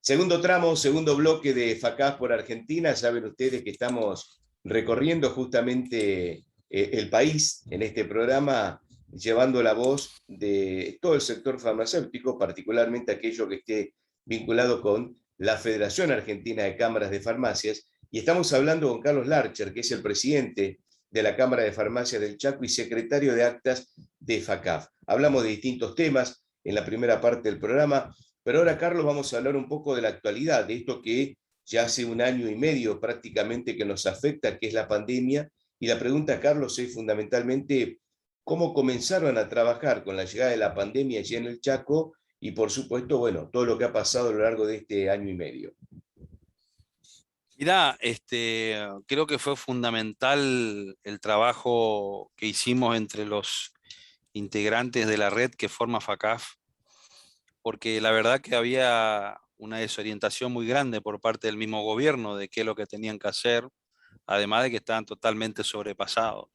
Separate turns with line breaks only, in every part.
Segundo tramo, segundo bloque de FACAF por Argentina. Saben ustedes que estamos recorriendo justamente el país en este programa, llevando la voz de todo el sector farmacéutico, particularmente aquello que esté vinculado con la Federación Argentina de Cámaras de Farmacias. Y estamos hablando con Carlos Larcher, que es el presidente de la Cámara de Farmacias del Chaco y secretario de actas de FACAF. Hablamos de distintos temas en la primera parte del programa. Pero ahora, Carlos, vamos a hablar un poco de la actualidad, de esto que ya hace un año y medio prácticamente que nos afecta, que es la pandemia. Y la pregunta, Carlos, es fundamentalmente cómo comenzaron a trabajar con la llegada de la pandemia allí en el Chaco y, por supuesto, bueno, todo lo que ha pasado a lo largo de este año y medio.
Mirá, creo que fue fundamental el trabajo que hicimos entre los integrantes de la red que forma FACAF, porque la verdad que había una desorientación muy grande por parte del mismo gobierno de qué es lo que tenían que hacer, además de que estaban totalmente sobrepasados.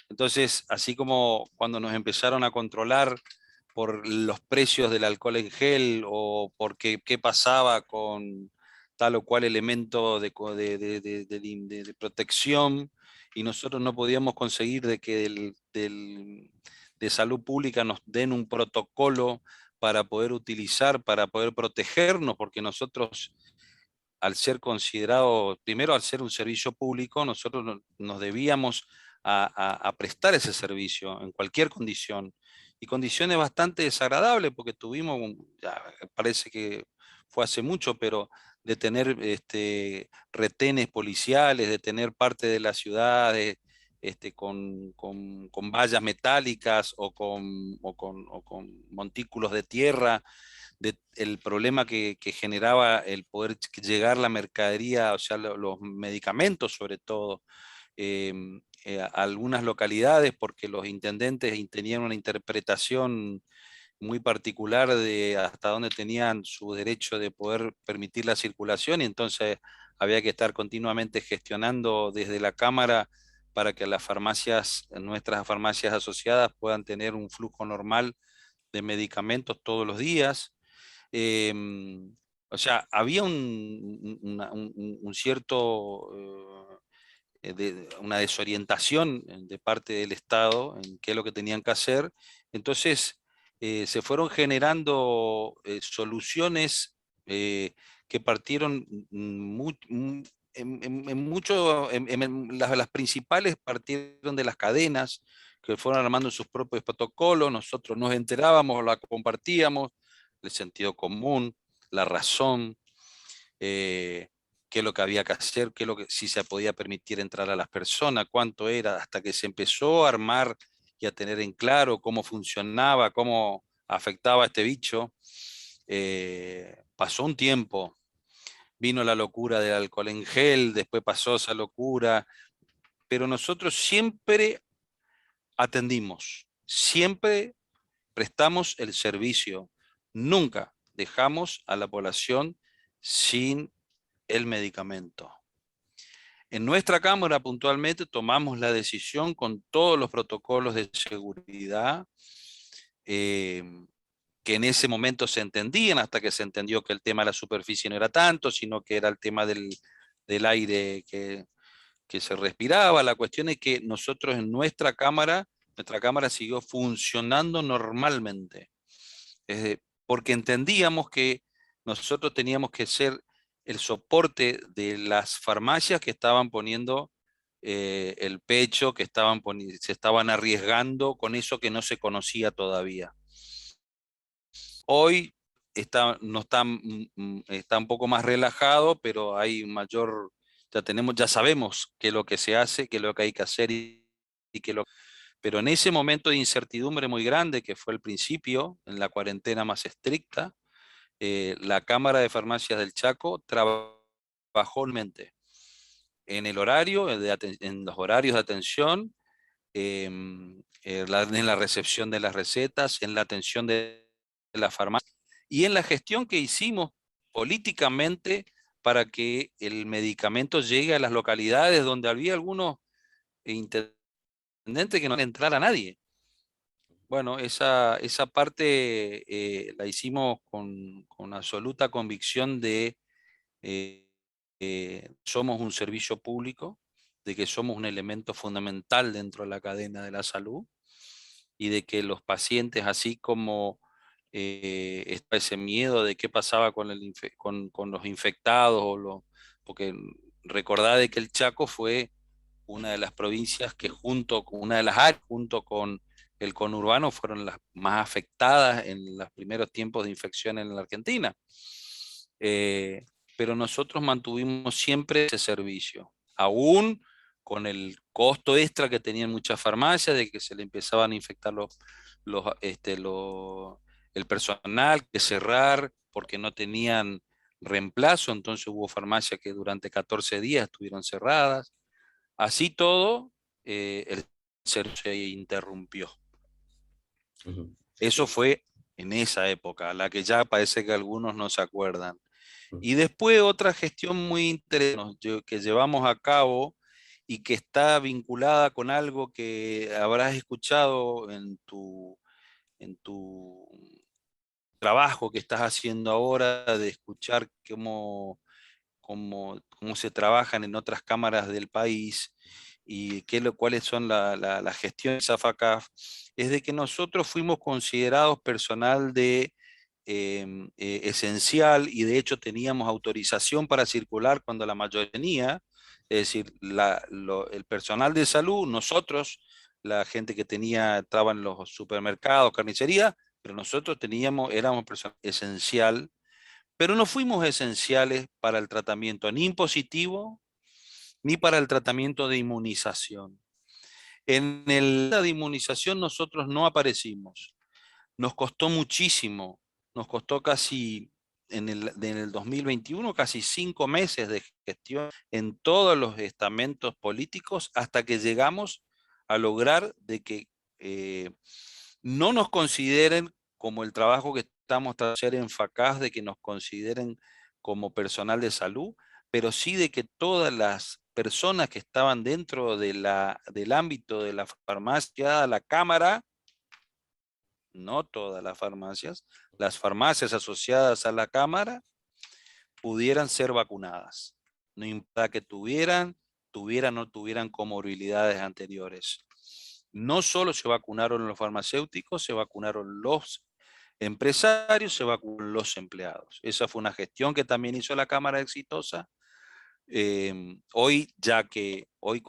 Entonces, así como cuando nos empezaron a controlar por los precios del alcohol en gel o por qué pasaba con tal o cual elemento de protección, y nosotros no podíamos conseguir de que de salud pública nos den un protocolo para poder utilizar, para poder protegernos, porque nosotros, al ser considerados, primero al ser un servicio público, nosotros nos debíamos a prestar ese servicio en cualquier condición. Y condiciones bastante desagradables, porque tuvimos, ya parece que fue hace mucho, pero de tener retenes policiales, de tener parte de las ciudades con vallas metálicas o con montículos de tierra, el problema que generaba el poder llegar la mercadería, o sea, los medicamentos sobre todo, eh, a algunas localidades, porque los intendentes tenían una interpretación muy particular de hasta dónde tenían su derecho de poder permitir la circulación, y entonces había que estar continuamente gestionando desde la Cámara para que las farmacias, nuestras farmacias asociadas, puedan tener un flujo normal de medicamentos todos los días. O sea, había un cierto, una desorientación de parte del Estado en qué es lo que tenían que hacer. Entonces, se fueron generando soluciones que partieron las principales partieron de las cadenas, que fueron armando sus propios protocolos. Nosotros nos enterábamos, la compartíamos, el sentido común, la razón, eh, qué es lo que había que hacer, qué es lo que, si se podía permitir entrar a las personas, cuánto era, hasta que se empezó a armar y a tener en claro cómo funcionaba, cómo afectaba a este bicho. Pasó un tiempo, vino la locura del alcohol en gel, después pasó esa locura, pero nosotros siempre atendimos, siempre prestamos el servicio, nunca dejamos a la población sin el medicamento. En nuestra Cámara puntualmente tomamos la decisión con todos los protocolos de seguridad eh, que en ese momento se entendían, hasta que se entendió que el tema de la superficie no era tanto, sino que era el tema del aire que se respiraba. La cuestión es que nosotros en nuestra cámara siguió funcionando normalmente, porque entendíamos que nosotros teníamos que ser el soporte de las farmacias que estaban poniendo el pecho, que se estaban arriesgando con eso que no se conocía todavía. Hoy no está, está un poco más relajado, pero hay mayor, ya sabemos qué es lo que se hace, qué es lo que hay que hacer y pero en ese momento de incertidumbre muy grande, que fue el principio, en la cuarentena más estricta, la Cámara de Farmacias del Chaco trabajó en el horario, en los horarios de atención, en la recepción de las recetas, en la atención de la farmacia y en la gestión que hicimos políticamente para que el medicamento llegue a las localidades donde había algunos intendentes que no entrar a nadie. Bueno, esa parte la hicimos con absoluta convicción de somos un servicio público, de que somos un elemento fundamental dentro de la cadena de la salud y de que los pacientes, así como está ese miedo de qué pasaba con los infectados, porque recordad de que el Chaco fue una de las provincias que una de las áreas, junto con el conurbano, fueron las más afectadas en los primeros tiempos de infección en la Argentina. Eh, pero nosotros mantuvimos siempre ese servicio, aún con el costo extra que tenían muchas farmacias, de que se le empezaban a infectar el personal, que cerrar porque no tenían reemplazo, entonces hubo farmacias que durante 14 días estuvieron cerradas. Así todo, el servicio se interrumpió.
Ujú.
Eso fue en esa época, la que ya parece que algunos no se acuerdan.
Ujú.
Y después otra gestión muy interesante que llevamos a cabo y que está vinculada con algo que habrás escuchado en tu trabajo que estás haciendo ahora, de escuchar cómo se trabajan en otras cámaras del país y cuáles son las gestiones de AFACAF, es de que nosotros fuimos considerados personal de esencial y de hecho teníamos autorización para circular cuando la mayoría tenía, es decir, el personal de salud, nosotros, la gente que estaba en los supermercados, carnicería, pero nosotros éramos personal esencial, pero no fuimos esenciales para el tratamiento ni impositivo ni para el tratamiento de inmunización. En la de inmunización nosotros no aparecimos. Nos costó muchísimo, nos costó casi en el 2021, casi 5 meses de gestión en todos los estamentos políticos hasta que llegamos a lograr de que no nos consideren como el trabajo que estamos tratando de hacer en FACAS, de que nos consideren como personal de salud, pero sí de que todas las personas que estaban dentro del ámbito de la farmacia, la cámara, no todas las farmacias asociadas a la cámara pudieran ser vacunadas. No importa que tuvieran o no tuvieran comorbilidades anteriores. No solo se vacunaron los farmacéuticos, se vacunaron los empresarios, se vacunaron los empleados. Esa fue una gestión que también hizo la Cámara exitosa. Hoy, ya que hoy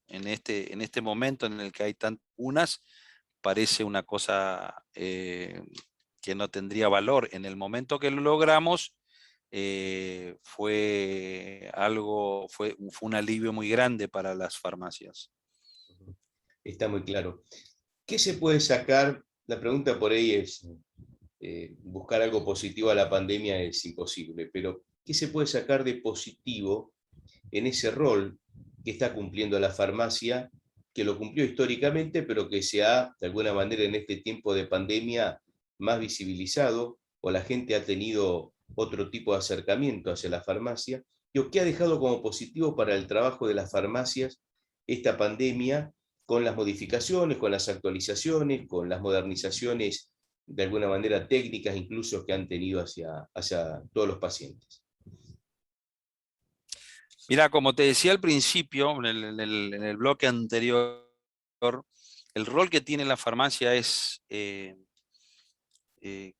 en este momento en el que hay tantas vacunas, parece una cosa que no tendría valor. En el momento que lo logramos, fue un alivio muy grande para las farmacias.
Está muy claro. ¿Qué se puede sacar? La pregunta por ahí es, buscar algo positivo a la pandemia es imposible, pero ¿qué se puede sacar de positivo en ese rol que está cumpliendo la farmacia, que lo cumplió históricamente, pero que se ha, de alguna manera, en este tiempo de pandemia, más visibilizado, o la gente ha tenido otro tipo de acercamiento hacia la farmacia? ¿Qué ha dejado como positivo para el trabajo de las farmacias esta pandemia, con las modificaciones, con las actualizaciones, con las modernizaciones de alguna manera técnicas incluso que han tenido hacia todos los pacientes?
Mira, como te decía al principio, en el bloque anterior, el rol que tiene la farmacia es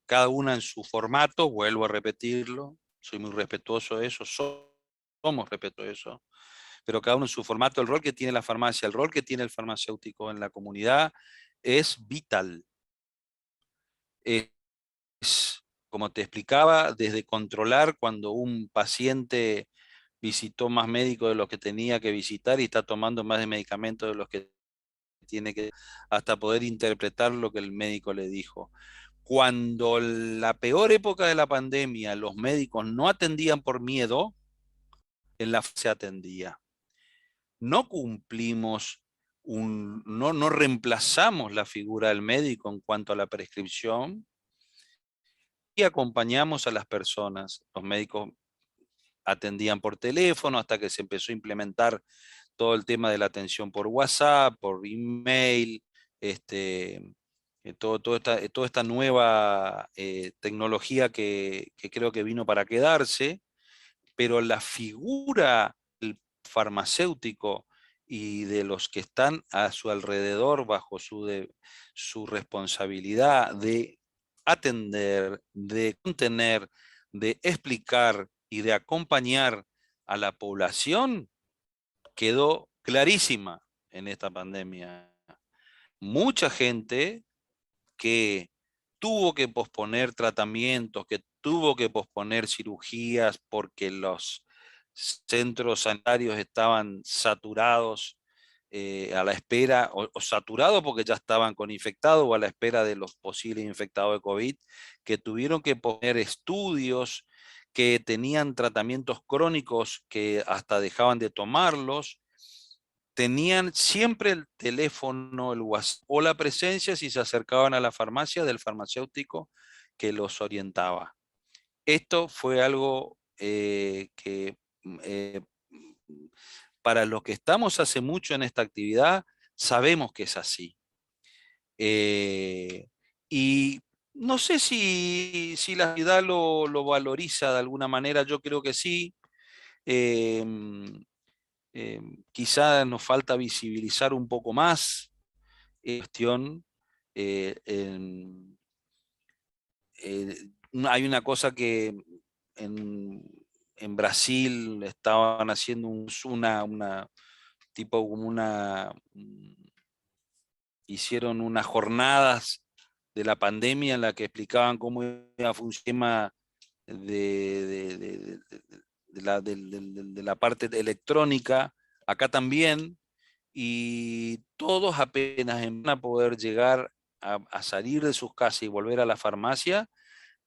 cada una en su formato, vuelvo a repetirlo, soy muy respetuoso de eso, somos respetuosos de eso, pero cada uno en su formato, el rol que tiene la farmacia, el rol que tiene el farmacéutico en la comunidad es vital. Es, como te explicaba, desde controlar cuando un paciente visitó más médicos de los que tenía que visitar y está tomando más de medicamentos de los que tiene que, hasta poder interpretar lo que el médico le dijo. Cuando la peor época de la pandemia, los médicos no atendían por miedo, en la se atendía. No cumplimos, no reemplazamos la figura del médico en cuanto a la prescripción y acompañamos a las personas. Los médicos atendían por teléfono hasta que se empezó a implementar todo el tema de la atención por WhatsApp, por email, este, toda esta nueva tecnología que creo que vino para quedarse, pero la figura del farmacéutico y de los que están a su alrededor bajo su responsabilidad de atender, de contener, de explicar y de acompañar a la población quedó clarísima en esta pandemia. Mucha gente que tuvo que posponer tratamientos, que tuvo que posponer cirugías porque los centros sanitarios estaban saturados a la espera, o saturados porque ya estaban con infectados o a la espera de los posibles infectados de COVID, que tuvieron que poner estudios, que tenían tratamientos crónicos que hasta dejaban de tomarlos, tenían siempre el teléfono, el WhatsApp o la presencia si se acercaban a la farmacia del farmacéutico que los orientaba. Esto fue algo que para los que estamos hace mucho en esta actividad, sabemos que es así. Y no sé si la ciudad lo valoriza de alguna manera, yo creo que sí. Eh, Quizá nos falta visibilizar un poco más cuestión. eh, en- eh, Hay una cosa que en, en Brasil estaban haciendo una tipo como hicieron unas jornadas de la pandemia en la que explicaban cómo iba a funcionar de la parte electrónica, acá también, y todos apenas van a poder llegar a salir de sus casas y volver a la farmacia,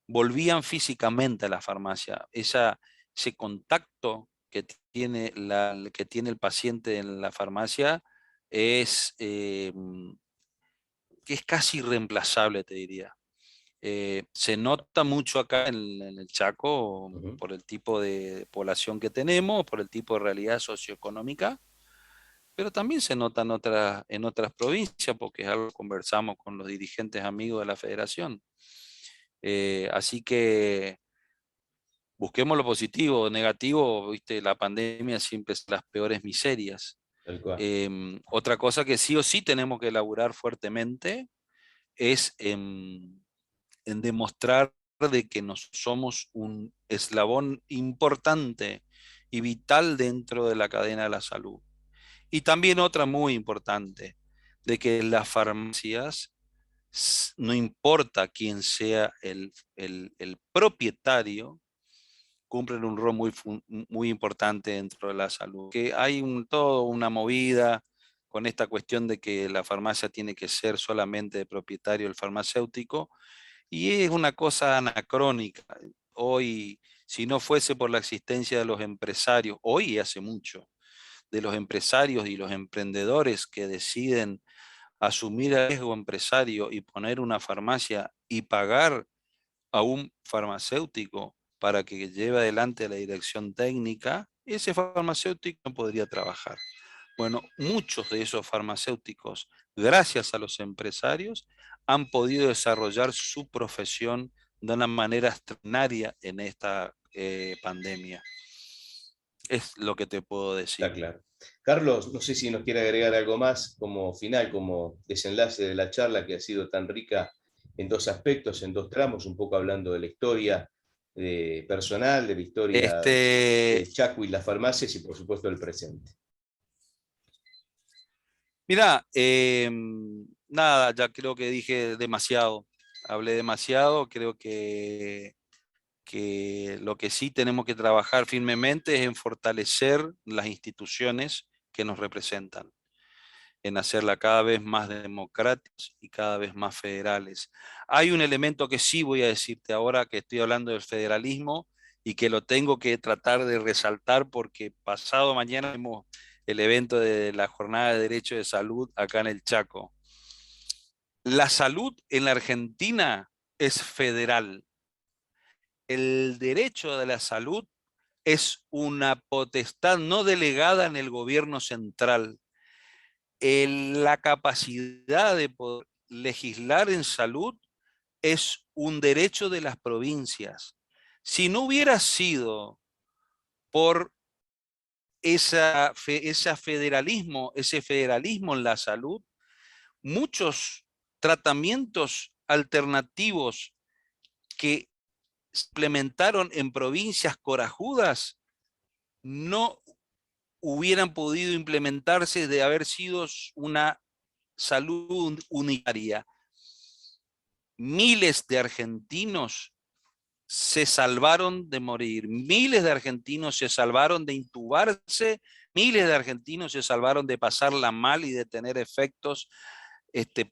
volvían físicamente a la farmacia. Ese contacto que tiene el paciente en la farmacia es, que es casi irreemplazable, te diría. Se nota mucho acá en el Chaco
Ujú.
por el tipo de población que tenemos, por el tipo de realidad socioeconómica, pero también se nota en otras provincias, porque es algo que conversamos con los dirigentes amigos de la federación. Así que busquemos lo positivo, negativo, viste, la pandemia siempre es las peores miserias.
Tal cual.
Otra cosa que sí o sí tenemos que elaborar fuertemente es en demostrar de que nos somos un eslabón importante y vital dentro de la cadena de la salud. Y también otra muy importante, de que las farmacias, no importa quién sea el propietario, cumplen un rol muy importante dentro de la salud. Que hay todo una movida con esta cuestión de que la farmacia tiene que ser solamente de propietario el farmacéutico, y es una cosa anacrónica. Hoy, si no fuese por la existencia de los empresarios, hoy y hace mucho, de los empresarios y los emprendedores que deciden asumir el riesgo empresario y poner una farmacia y pagar a un farmacéutico para que lleve adelante la dirección técnica, ese farmacéutico no podría trabajar. Bueno, muchos de esos farmacéuticos, gracias a los empresarios, han podido desarrollar su profesión de una manera extraordinaria en esta pandemia. Es lo que te puedo decir.
Está claro. Carlos, no sé si nos quiere agregar algo más como final, como desenlace de la charla que ha sido tan rica en dos aspectos, en dos tramos, un poco hablando de la historia personal, de la historia
Este,
del Chaco y las farmacias y por supuesto del presente.
Mira, nada, ya creo que dije demasiado. Hablé demasiado, creo que lo que sí tenemos que trabajar firmemente es en fortalecer las instituciones que nos representan, en hacerla cada vez más democráticas y cada vez más federales. Hay un elemento que sí voy a decirte ahora que estoy hablando del federalismo y que lo tengo que tratar de resaltar porque pasado mañana tenemos el evento de la Jornada de Derecho de Salud acá en el Chaco. La salud en la Argentina es federal. El derecho de la salud es una potestad no delegada en el gobierno central. La capacidad de poder legislar en salud es un derecho de las provincias. Si no hubiera sido por ese federalismo en la salud, muchos tratamientos alternativos que se implementaron en provincias corajudas no hubieran podido implementarse de haber sido una salud unitaria. Miles de argentinos se salvaron de morir, miles de argentinos se salvaron de intubarse, miles de argentinos se salvaron de pasarla mal y de tener efectos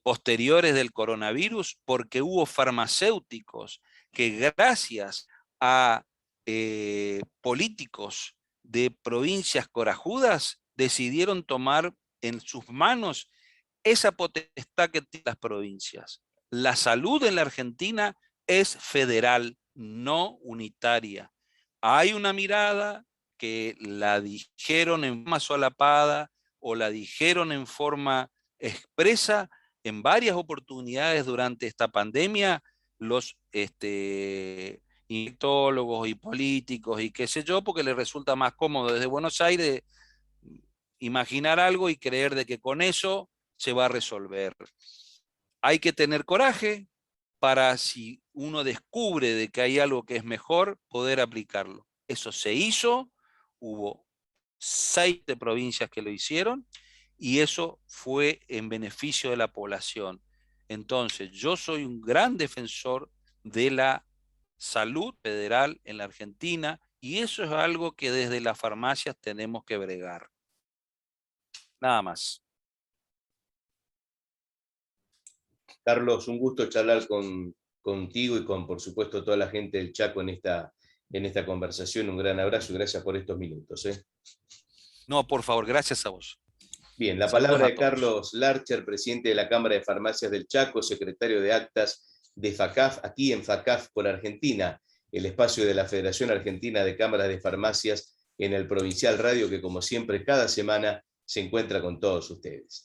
posteriores del coronavirus, porque hubo farmacéuticos que gracias a políticos de provincias corajudas decidieron tomar en sus manos esa potestad que tienen las provincias. La salud en la Argentina es federal, no unitaria. Hay una mirada que la dijeron en forma solapada o la dijeron en forma expresa en varias oportunidades durante esta pandemia los infectólogos y políticos y qué sé yo, porque les resulta más cómodo desde Buenos Aires imaginar algo y creer de que con eso se va a resolver. Hay que tener coraje para, si uno descubre de que hay algo que es mejor, poder aplicarlo. Eso se hizo, hubo 6 provincias que lo hicieron y eso fue en beneficio de la población. Entonces, yo soy un gran defensor de la salud federal en la Argentina y eso es algo que desde las farmacias tenemos que bregar. Nada más.
Carlos, un gusto charlar contigo y con, por supuesto, toda la gente del Chaco en esta conversación. Un gran abrazo y gracias por estos minutos.
No, por favor, gracias a vos.
Bien, la
Saludos
palabra
a
de
todos.
Carlos Larcher, presidente de la Cámara de Farmacias del Chaco, secretario de Actas de FACAF, aquí en FACAF por Argentina, el espacio de la Federación Argentina de Cámaras de Farmacias en el Provincial Radio, que como siempre cada semana se encuentra con todos ustedes.